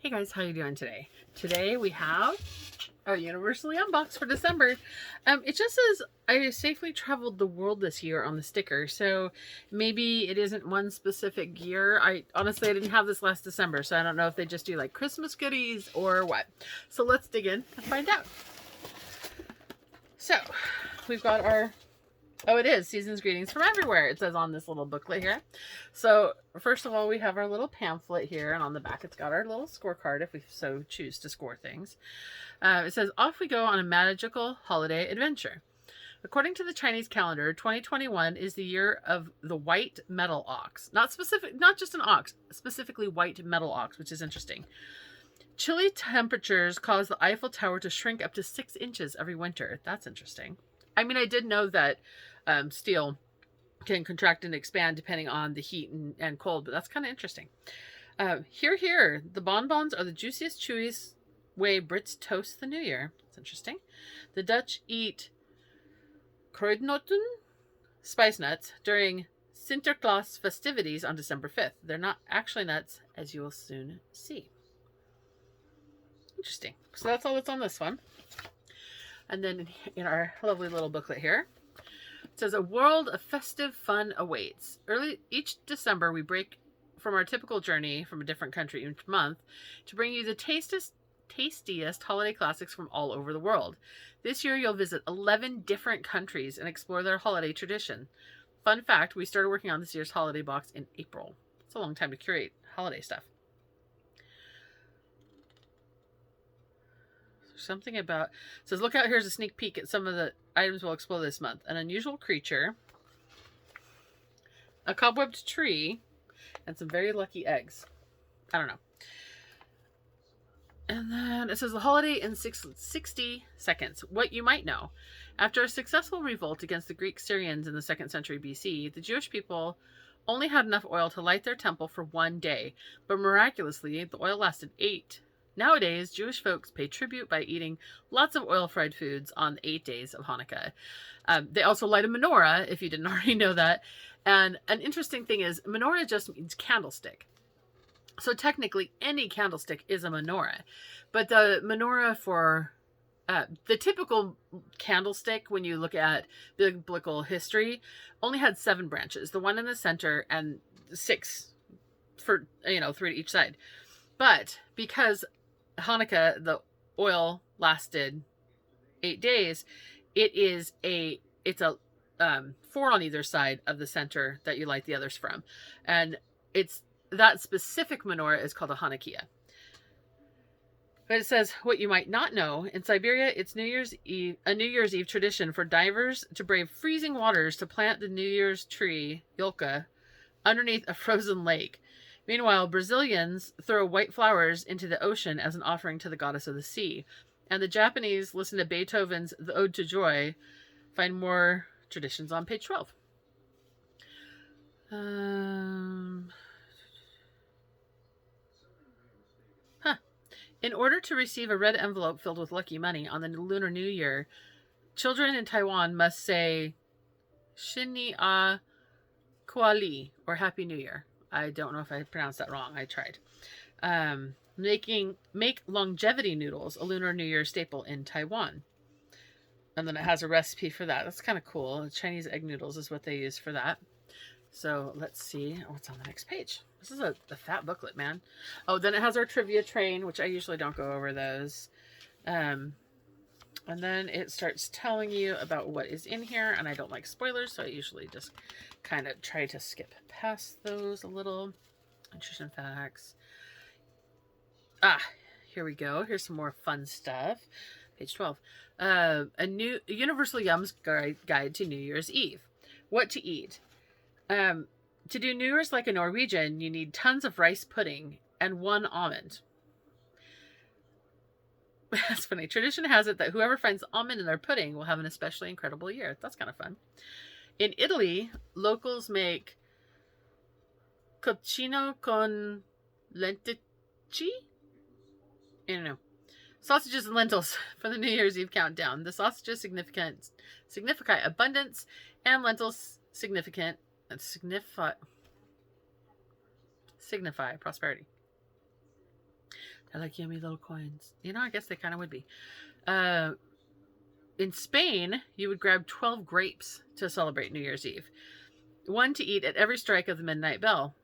Hey guys, how you doing today? Today we have our Universally Unboxed for December. It just says, I safely traveled the world this year on the sticker, so maybe it isn't one specific year. I didn't have this last December, so I don't know if they just do like Christmas goodies or what. So let's dig in and find out. So, we've got our oh, it is Season's Greetings from Everywhere. It says on this little booklet here. So first of all, we have our little pamphlet here, and on the back it's got our little scorecard if we so choose to score things. It says, off we go on a magical holiday adventure. According to the Chinese calendar, 2021 is the year of the white metal ox. Not just an ox, specifically white metal ox, which is interesting. Chilly temperatures cause the Eiffel Tower to shrink up to 6 inches every winter. That's interesting. I mean, I did know that steel can contract and expand depending on the heat and cold, but that's kind of interesting. Here, the bonbons are the juiciest, chewiest way Brits toast the New Year. That's interesting. The Dutch eat kruidnoten, spice nuts, during Sinterklaas festivities on December 5th. They're not actually nuts, as you will soon see. Interesting. So that's all that's on this one. And then in our lovely little booklet here, it says, a world of festive fun awaits. Each December, we break from our typical journey from a different country each month to bring you the tastiest holiday classics from all over the world. This year, you'll visit 11 different countries and explore their holiday tradition. Fun fact, we started working on this year's holiday box in April. It's a long time to curate holiday stuff. Something about, it says, look out, here's a sneak peek at some of the items we'll explore this month. An unusual creature, a cobwebbed tree, and some very lucky eggs. I don't know. And then it says, the holiday in 60 seconds. What you might know. After a successful revolt against the Greek Syrians in the 2nd century BC, the Jewish people only had enough oil to light their temple for 1 day. But miraculously, the oil lasted 8. Nowadays, Jewish folks pay tribute by eating lots of oil-fried foods on the 8 days of Hanukkah. They also light a menorah, if you didn't already know that. And an interesting thing is, menorah just means candlestick. So technically, any candlestick is a menorah. But the menorah for the typical candlestick, when you look at biblical history, only had 7 branches. The one in the center and 6 for, 3 to each side. But because Hanukkah, the oil lasted 8 days, it's a 4 on either side of the center that you light the others from. And it's that specific menorah is called a Hanukkah. But it says, what you might not know, in Siberia, it's a New Year's Eve tradition for divers to brave freezing waters to plant the New Year's tree, yolk, underneath a frozen lake. Meanwhile, Brazilians throw white flowers into the ocean as an offering to the goddess of the sea. And the Japanese listen to Beethoven's The Ode to Joy. Find more traditions on page 12. In order to receive a red envelope filled with lucky money on the Lunar New Year, children in Taiwan must say Shini A Kuali, or Happy New Year. I don't know if I pronounced that wrong. I tried. Make longevity noodles, a Lunar New Year staple in Taiwan. And then it has a recipe for that. That's kind of cool. Chinese egg noodles is what they use for that. So let's see what's on the next page. This is a fat booklet, man. Oh, then it has our trivia train, which I usually don't go over those. And then it starts telling you about what is in here, and I don't like spoilers, so I usually just kind of try to skip past those a little. Nutrition facts. Here we go. Here's some more fun stuff. Page 12. A new Universal Yums guide to New Year's Eve. What to eat. To do New Year's like a Norwegian, you need tons of rice pudding and 1 almond. That's funny. Tradition has it that whoever finds almond in their pudding will have an especially incredible year. That's kind of fun. In Italy, locals make coccino con lenticchie? I don't know. Sausages and lentils for the New Year's Eve countdown. The sausages signify abundance, and lentils signify prosperity. They're like yummy little coins. You know, I guess they kind of would be. Uh, in Spain, you would grab 12 grapes to celebrate New Year's Eve. One to eat at every strike of the midnight bell.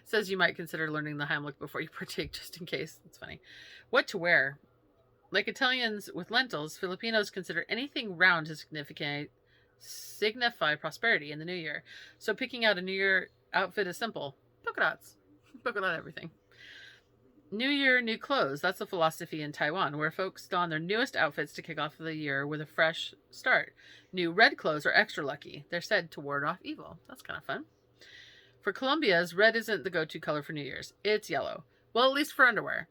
Says you might consider learning the Heimlich before you partake, just in case. That's funny. What to wear? Like Italians with lentils, Filipinos consider anything round to signify prosperity in the new year. So picking out a New Year outfit is simple. Polka dots. Polka dot everything. New Year, new clothes. That's the philosophy in Taiwan, where folks don their newest outfits to kick off the year with a fresh start. New red clothes are extra lucky. They're said to ward off evil. That's kind of fun. For Colombia's, red isn't the go-to color for New Year's. It's yellow. Well, at least for underwear.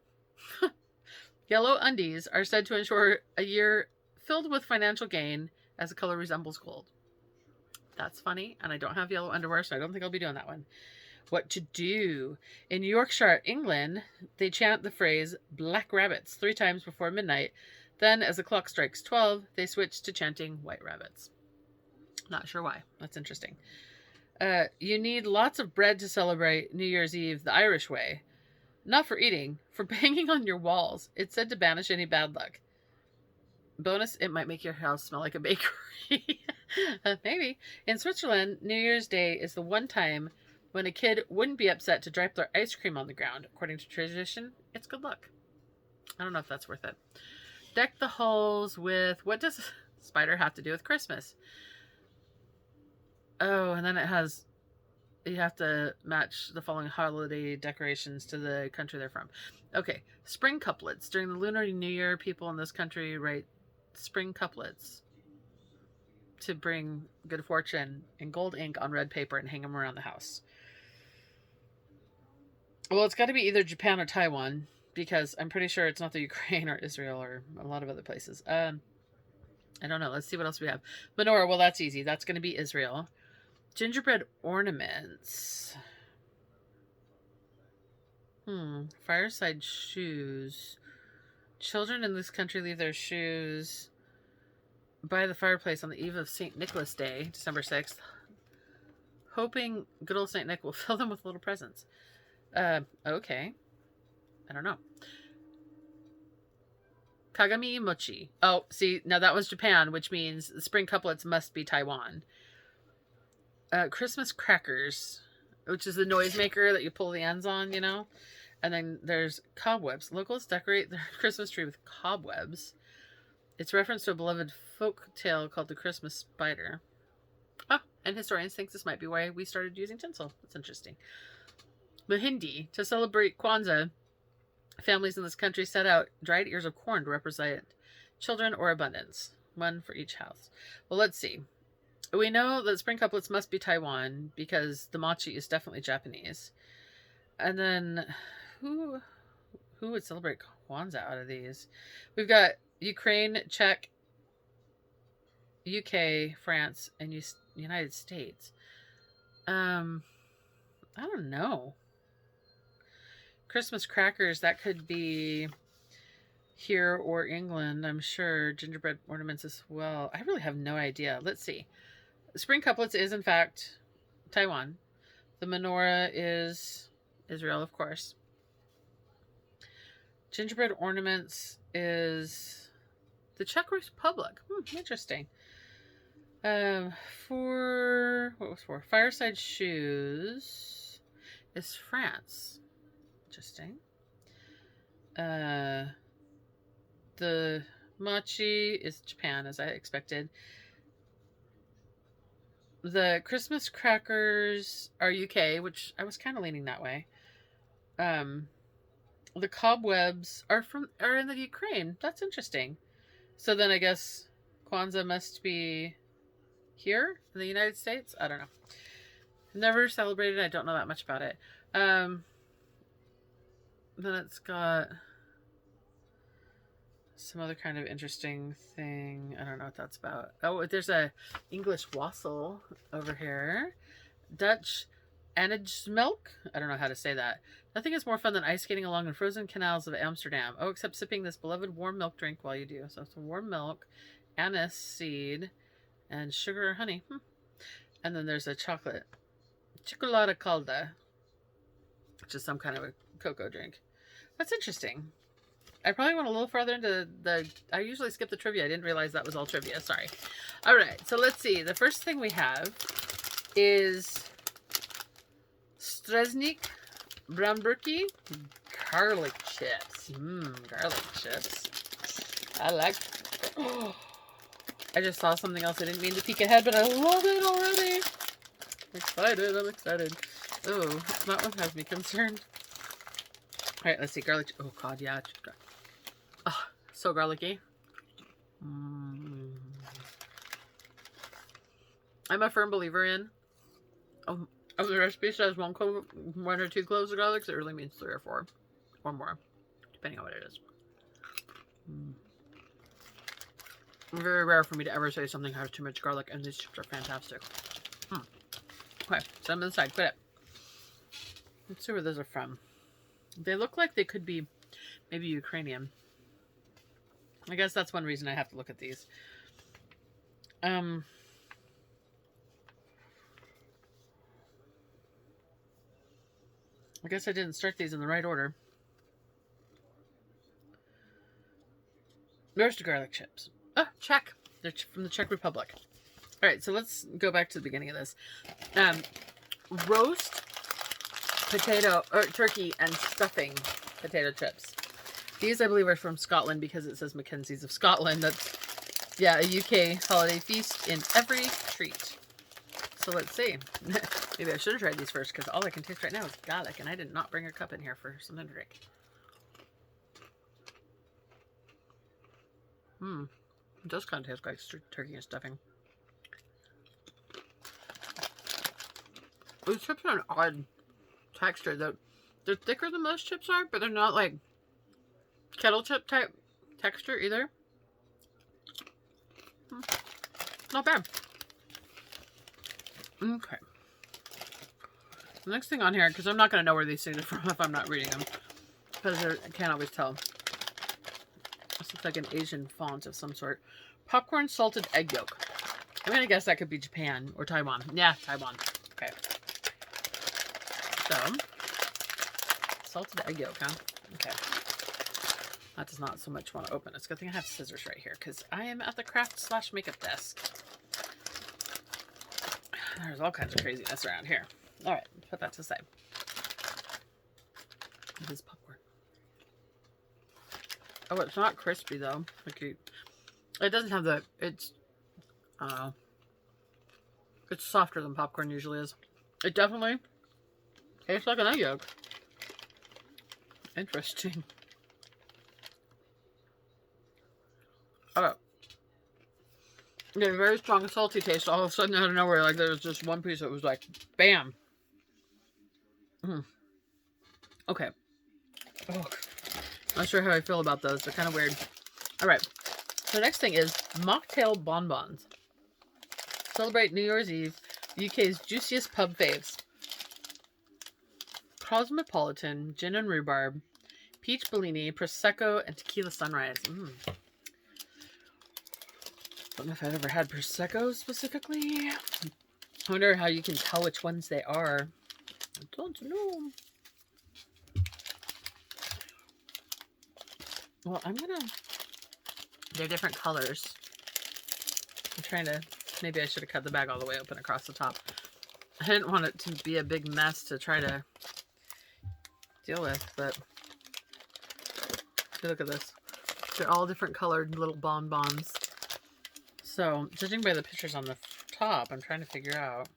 Yellow undies are said to ensure a year filled with financial gain, as the color resembles gold. That's funny, and I don't have yellow underwear, so I don't think I'll be doing that one. What to do? In Yorkshire, England, they chant the phrase black rabbits 3 times before midnight. Then, as the clock strikes 12, they switch to chanting white rabbits. Not sure why. That's interesting. You need lots of bread to celebrate New Year's Eve the Irish way. Not for eating, for banging on your walls. It's said to banish any bad luck. Bonus, it might make your house smell like a bakery. Maybe. In Switzerland, New Year's Day is the one time when a kid wouldn't be upset to drop their ice cream on the ground. According to tradition, it's good luck. I don't know if that's worth it. Deck the halls with... What does spider have to do with Christmas? Oh, and then it has... You have to match the following holiday decorations to the country they're from. Okay, spring couplets. During the Lunar New Year, people in this country write spring couplets to bring good fortune in gold ink on red paper and hang them around the house. Well, it's got to be either Japan or Taiwan, because I'm pretty sure it's not the Ukraine or Israel or a lot of other places. I don't know. Let's see what else we have. Menorah, well, that's easy. That's going to be Israel. Gingerbread ornaments. Fireside shoes. Children in this country leave their shoes by the fireplace on the eve of St. Nicholas Day, December 6th, hoping good old St. Nick will fill them with little presents. Okay. I don't know. Kagami mochi. Oh, see, now that was Japan, which means the spring couplets must be Taiwan. Christmas crackers, which is the noisemaker that you pull the ends on, you know? And then there's cobwebs. Locals decorate their Christmas tree with cobwebs. It's reference to a beloved folk tale called The Christmas Spider. Oh, and historians think this might be why we started using tinsel. That's interesting. Mahindi. To celebrate Kwanzaa, families in this country set out dried ears of corn to represent children or abundance. One for each house. Well, let's see. We know that spring couplets must be Taiwan because the mochi is definitely Japanese. And then who would celebrate Kwanzaa out of these? We've got Ukraine, Czech, UK, France, and United States. I don't know. Christmas crackers, that could be here or England, I'm sure. Gingerbread ornaments as well. I really have no idea. Let's see. Spring couplets is, in fact, Taiwan. The menorah is Israel, of course. Gingerbread ornaments is the Czech Republic. Interesting. For fireside shoes is France. Interesting. The mochi is Japan, as I expected. The Christmas crackers are UK, which I was kind of leaning that way. The cobwebs are in the Ukraine. That's interesting. So then I guess Kwanzaa must be here in the United States. I don't know. Never celebrated. I don't know that much about it. Then it's got some other kind of interesting thing. I don't know what that's about. Oh, there's a English wassail over here. Dutch aniseed. I don't know how to say that. Nothing is more fun than ice skating along the frozen canals of Amsterdam. Oh, except sipping this beloved warm milk drink while you do. So it's warm milk, aniseed, and sugar or honey. And then there's a chocolate. Chocolate calda. just some kind of a cocoa drink. That's interesting. I probably went a little farther into I usually skip the trivia. I didn't realize that was all trivia. Sorry. All right, so let's see. The first thing we have is Stresnik Bramburki garlic chips. Garlic chips. I like. Oh, I just saw something else. I didn't mean to peek ahead, but I love it already. I'm excited. Oh, that one has me concerned. All right, let's see. Garlic. Oh, God, yeah. Oh, so garlicky. I'm a firm believer in. If the recipe says one or two cloves of garlic, it really means 3 or 4 or more, depending on what it is. Very rare for me to ever say something has too much garlic, and these chips are fantastic. Okay, set them aside. Quit it. Let's see where those are from. They look like they could be maybe Ukrainian. I guess that's one reason I have to look at these. I guess I didn't start these in the right order. Roasted garlic chips. Oh, Czech. They're from the Czech Republic. All right, so let's go back to the beginning of this. Roast potato or turkey and stuffing potato chips. These, I believe, are from Scotland because it says Mackenzie's of Scotland. That's, yeah, a UK holiday feast in every treat. So let's see. Maybe I should have tried these first because all I can taste right now is garlic, and I did not bring a cup in here for something to drink. It does kind of taste like turkey and stuffing. These chips are an odd texture. They're thicker than most chips are, but they're not like kettle chip type texture either. Not bad. Okay. The next thing on here, because I'm not going to know where these things are from if I'm not reading them, because I can't always tell. This looks like an Asian font of some sort. Popcorn salted egg yolk. I'm going to guess that could be Japan or Taiwan. Yeah, Taiwan. Okay. So, salted egg yolk, huh? Okay. That does not so much want to open. It's a good thing I have scissors right here because I am at the craft/makeup desk. There's all kinds of craziness around here. All right, put that to the side. It is popcorn. Oh, it's not crispy though. Like it doesn't have the. It's softer than popcorn usually is. It definitely tastes like an egg yolk. Interesting. Oh. Yeah, very strong salty taste. All of a sudden, out of nowhere, like there was just one piece that was like, bam. Okay. Oh, not sure how I feel about those. They're kind of weird. All right. So the next thing is mocktail bonbons. Celebrate New Year's Eve. UK's juiciest pub faves. Cosmopolitan, gin and rhubarb, peach Bellini, prosecco, and tequila sunrise. I don't know if I've ever had prosecco specifically. I wonder how you can tell which ones they are. I don't know. Well, they're different colors. I'm trying to, maybe I should have cut the bag all the way open across the top. I didn't want it to be a big mess to try to deal with, but look at this. They're all different colored little bonbons. So, judging by the pictures on the top, I'm trying to figure out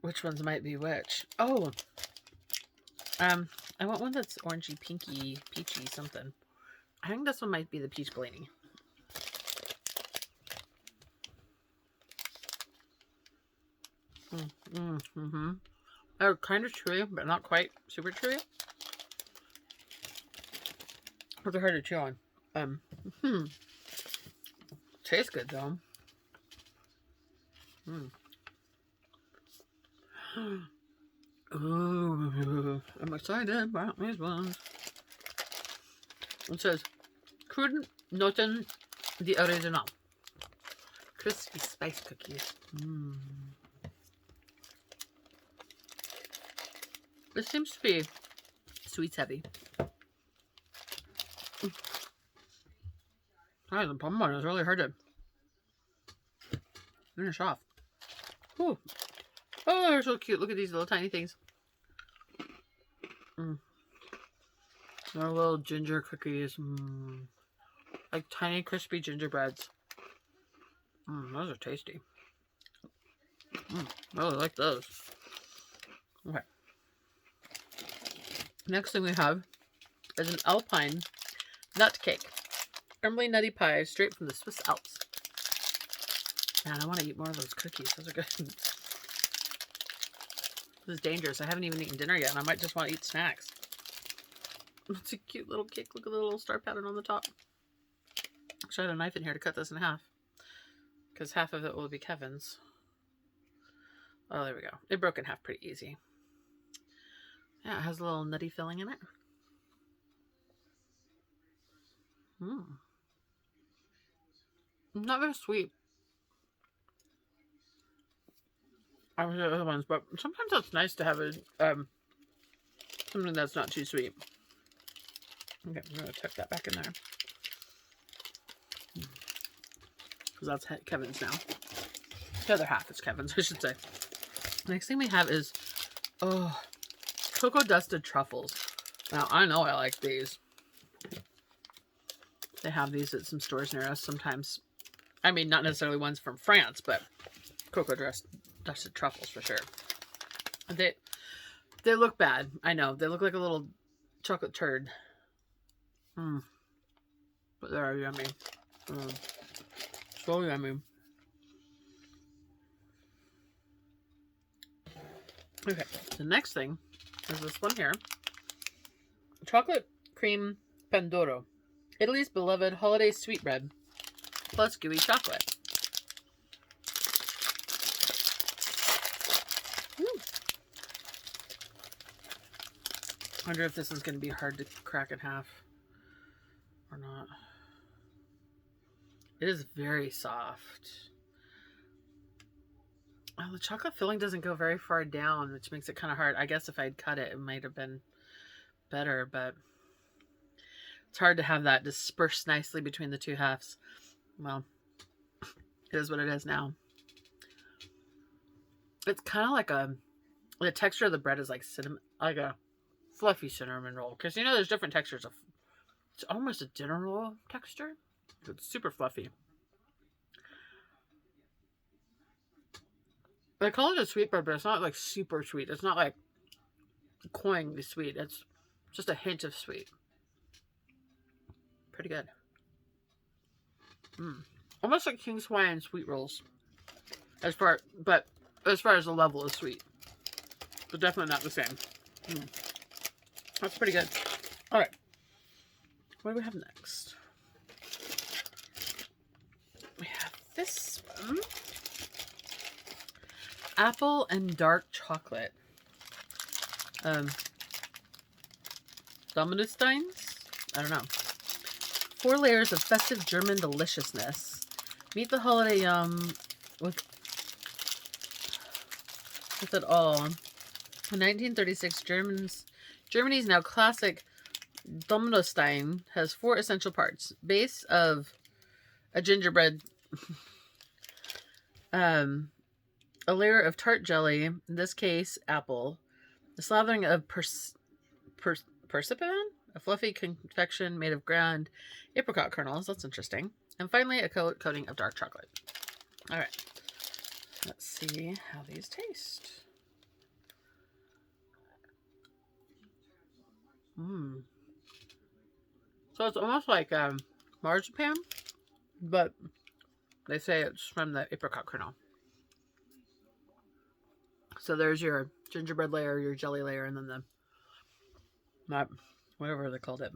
which ones might be which. Oh! I want one that's orangey, pinky, peachy, something. I think this one might be the peach Bellini. They're kind of chewy, but not quite super chewy. But they're hard to chew on. Tastes good though. Ooh, I'm excited about these ones. It says, Cruden Noten the Original. Crispy spice cookies. This seems to be sweets heavy. Oh, the plum one is really hard to finish off. Ooh. Oh, they're so cute. Look at these little tiny things. They're little ginger cookies. Like tiny crispy gingerbreads. Those are tasty. I really like those. Okay. Next thing we have is an alpine nut cake. Crumbly nutty pie straight from the Swiss Alps. Man, I want to eat more of those cookies. Those are good. This is dangerous. I haven't even eaten dinner yet, and I might just want to eat snacks. It's a cute little cake. Look at the little star pattern on the top. Actually, I had a knife in here to cut this in half, because half of it will be Kevin's. Oh, there we go. It broke in half pretty easy. Yeah, it has a little nutty filling in it. Not very sweet. I was the other ones, but sometimes it's nice to have a something that's not too sweet. Okay, I'm gonna tuck that back in there because that's Kevin's now. The other half is Kevin's, I should say. Next thing we have is cocoa dusted truffles. Now I know I like these. They have these at some stores near us sometimes. I mean, not necessarily ones from France, but cocoa dusted truffles for sure. They look bad. I know. They look like a little chocolate turd. But they're yummy. So yummy. Okay, the next thing is this one here. Chocolate cream pandoro. Italy's beloved holiday sweetbread plus gooey chocolate. I wonder if this is going to be hard to crack in half or not. It is very soft. Oh, the chocolate filling doesn't go very far down, which makes it kind of hard. I guess if I'd cut it, it might have been better, but it's hard to have that dispersed nicely between the two halves. Well, it is what it is now. It's kind of like the texture of the bread is like cinnamon, like a fluffy cinnamon roll. Because you know there's different textures of, it's almost a dinner roll texture. It's super fluffy. They call it a sweet bread, but it's not like super sweet. It's not like cloyingly sweet. It's just a hint of sweet. Pretty good. Almost like King's Hawaiian sweet rolls. As far as the level of sweet. But definitely not the same. That's pretty good. Alright. What do we have next? We have this one. Apple and dark chocolate. Dominosteins? I don't know. 4 layers of festive German deliciousness. Meet the holiday yum with it all. In 1936, Germany's now classic Dominostein has 4 essential parts. Base of a gingerbread, a layer of tart jelly, in this case, apple, a slathering of persipan, a fluffy confection made of ground apricot kernels. That's interesting. And finally, a coating of dark chocolate. All right. Let's see how these taste. So it's almost like marzipan, but they say it's from the apricot kernel. So there's your gingerbread layer, your jelly layer, and then whatever they called it.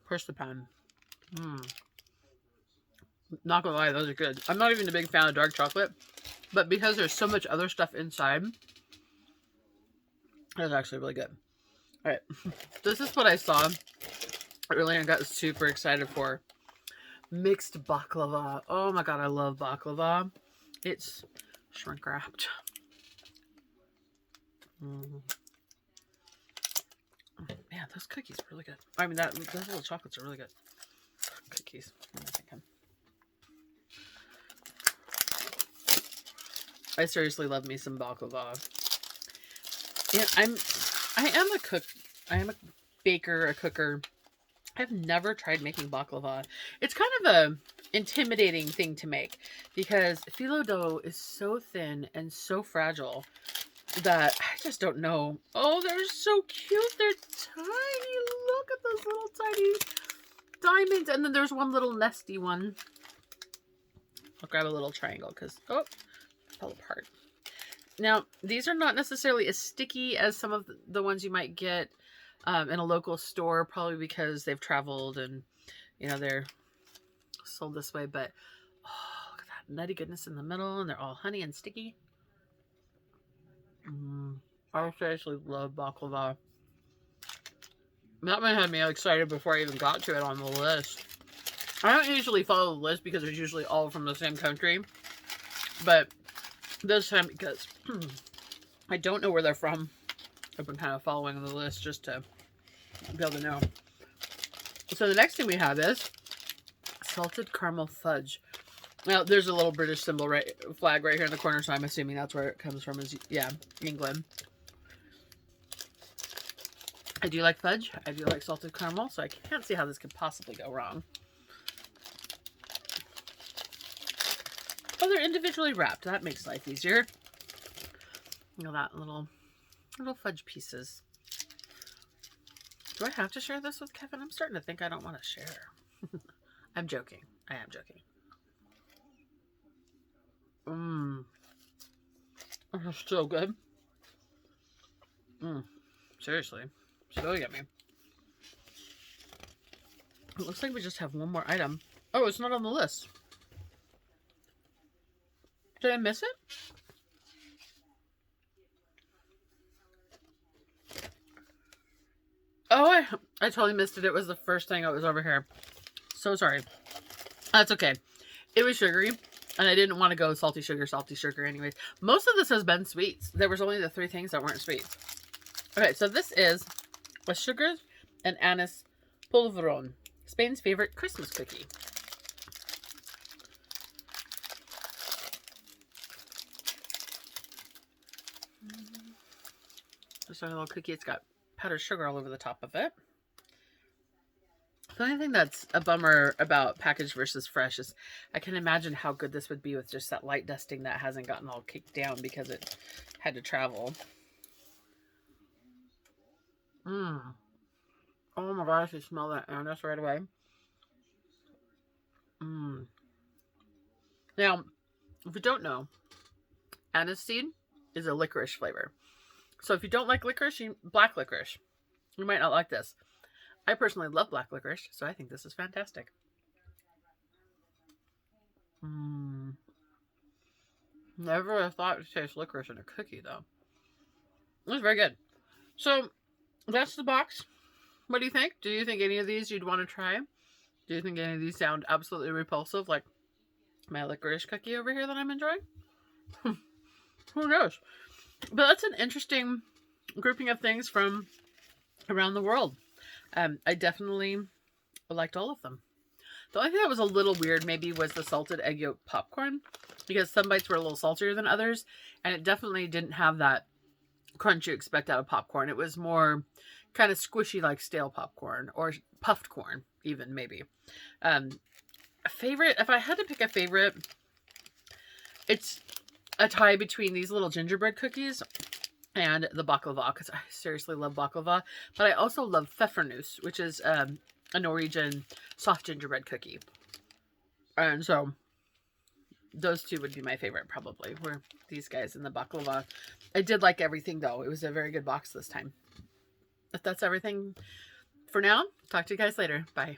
Persipan. Not gonna lie, those are good. I'm not even a big fan of dark chocolate, but because there's so much other stuff inside, it's actually really good. Alright, this is what I saw earlier and got super excited for. Mixed baklava. Oh my god, I love baklava. It's shrink wrapped. Mm. Man, those cookies are really good. I mean, those little chocolates are really good. Cookies. What am I thinking? I seriously love me some baklava. And I am a cook. I am a baker, a cooker. I've never tried making baklava. It's kind of a intimidating thing to make because phyllo dough is so thin and so fragile that I just don't know. Oh, they're so cute. They're tiny. Look at those little tiny diamonds. And then there's one little nesty one. I'll grab a little triangle because, oh, it fell apart. Now, these are not necessarily as sticky as some of the ones you might get in a local store, probably because they've traveled and, you know, they're sold this way. But, oh, look at that nutty goodness in the middle, and they're all honey and sticky. I seriously love baklava. That one had me excited before I even got to it on the list. I don't usually follow the list because it's usually all from the same country. But this time, because I don't know where they're from, I've been kind of following the list just to be able to know. So the next thing we have is salted caramel fudge. Now, there's a little British flag right here in the corner, so I'm assuming that's where it comes from, yeah, England. I do like fudge. I do like salted caramel, so I can't see how this could possibly go wrong. Oh, they're individually wrapped. That makes life easier. You know, that little fudge pieces. Do I have to share this with Kevin? I'm starting to think I don't want to share. I'm joking. I am joking. That's so good. Seriously. So yummy. It looks like we just have one more item. Oh, it's not on the list. Did I miss it? Oh, I totally missed it. It was the first thing that was over here. So sorry. That's okay. It was sugary, and I didn't want to go salty sugar anyways. Most of this has been sweets. There was only the 3 things that weren't sweet. Okay, so this is a sugar and anise polvoron, Spain's favorite Christmas cookie. Just a little cookie. It's got powdered sugar all over the top of it. The only thing that's a bummer about packaged versus fresh is I can imagine how good this would be with just that light dusting that hasn't gotten all kicked down because it had to travel. Oh my gosh, I smell that anise right away. Now, if you don't know, aniseed is a licorice flavor. So if you don't like licorice, black licorice, you might not like this. I personally love black licorice, so I think this is fantastic. Never thought to taste licorice in a cookie, though. It was very good. So, that's the box. What do you think? Do you think any of these you'd want to try? Do you think any of these sound absolutely repulsive, like my licorice cookie over here that I'm enjoying? Who knows? But that's an interesting grouping of things from around the world. I definitely liked all of them. The only thing that was a little weird maybe was the salted egg yolk popcorn, because some bites were a little saltier than others, and it definitely didn't have that crunch you expect out of popcorn. It was more kind of squishy like stale popcorn, or puffed corn even, maybe. A favorite, if I had to pick a favorite, it's a tie between these little gingerbread cookies and the baklava, because I seriously love baklava, but I also love pfeffernuss, which is a Norwegian soft gingerbread cookie. And so those two would be my favorite, probably, were these guys and the baklava. I did like everything, though. It was a very good box this time. But that's everything for now. Talk to you guys later. Bye.